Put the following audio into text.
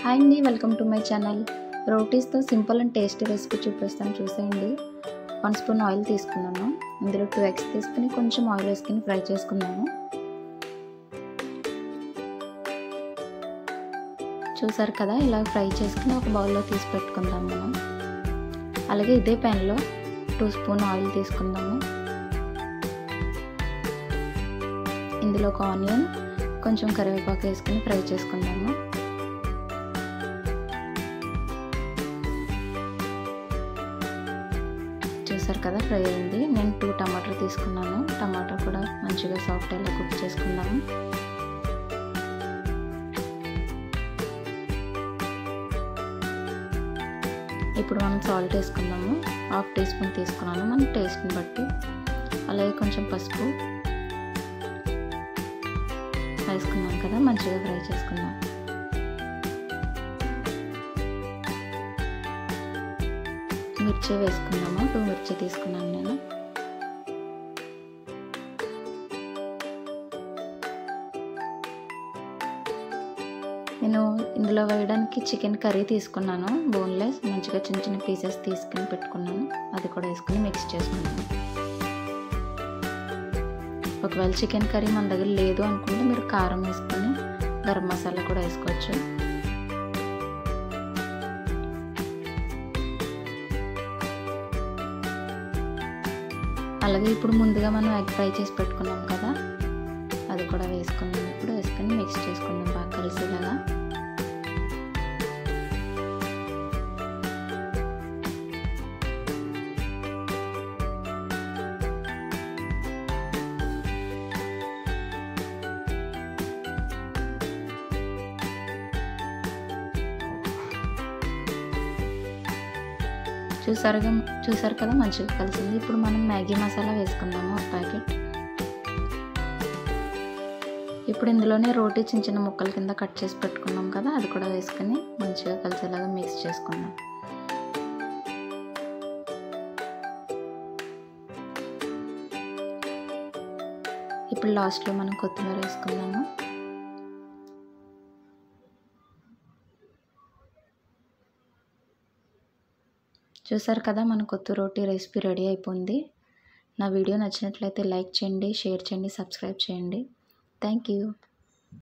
Hi అండి, welcome to my channel. రోటీస్తో simple and tasty recipe చూపిస్తాను, చూసేయండి. 1 స్పూన్ ఆయిల్ తీసుకున్నాను. ఇందులో 2 ఎగ్స్ తీసుకుని కొంచెం ఆయిల్ వేసుకుని ఫ్రై చేసుకున్నాను. చూసారు కదా, ఇలా ఫ్రై చేసుకుని ఒక బౌల్లో తీసి పెట్టుకుందాం మనం. అలాగే ఇదే ప్యాన్లో 2 స్పూన్ ఆయిల్ తీసుకుందాము. ఇందులో ఒక ఆనియన్, కొంచెం కరివేపాకు వేసుకుని ఫ్రై చేసుకుందాము. చూసారు కదా, ఫ్రై అయింది. నేను 2 టమాటాలు తీసుకున్నాను. టమాటా కూడా మంచిగా సాఫ్ట్ అయ్యేలా కుక్ చేసుకుందాము. ఇప్పుడు మనం సాల్ట్ వేసుకుందాము. 1/2 టీ స్పూన్ తీసుకున్నాను, మన టేస్ట్ని బట్టి. అలాగే కొంచెం పసుపు వేసుకున్నాం కదా, మంచిగా ఫ్రై చేసుకుందాం. మిర్చి వేసుకుందాము. 2 మిర్చి తీసుకున్నాను నేను. ఇందులో వేయడానికి చికెన్ కర్రీ తీసుకున్నాను, బోన్లెస్. మంచిగా చిన్న చిన్న పీసెస్ తీసుకుని పెట్టుకున్నాను. అది కూడా వేసుకుని మిక్స్ చేసుకున్నాను. ఒకవేళ చికెన్ కర్రీ మన దగ్గర లేదు అనుకుంటే మీరు కారం వేసుకుని గరం మసాలా కూడా వేసుకోవచ్చు. అలాగే ఇప్పుడు ముందుగా మనం ఎగ్ ఫ్రై చేసి పెట్టుకున్నాం కదా, అది కూడా వేసుకుందాం. ఇప్పుడు వేసుకొని మిక్స్ చేసుకుందాం బాగా కలిసేలాగా. చూసారు కదా, మంచిగా కలిసింది. ఇప్పుడు మనం మ్యాగీ మసాలా వేసుకుందాము, 1 ప్యాకెట్. ఇప్పుడు ఇందులోనే రోటీ చిన్న చిన్న ముక్కల కింద కట్ చేసి పెట్టుకున్నాం కదా, అది కూడా వేసుకుని మంచిగా కలిసేలాగా మిక్స్ చేసుకుందాం. ఇప్పుడు లాస్ట్లో మనం కొత్తిమీర వేసుకుందాము. చూసారు కదా, మన కొత్త రోటీ రెసిపీ రెడీ అయిపోయింది. నా వీడియో నచ్చినట్లయితే లైక్ చేయండి, షేర్ చేయండి, సబ్స్క్రైబ్ చేయండి. Thank you.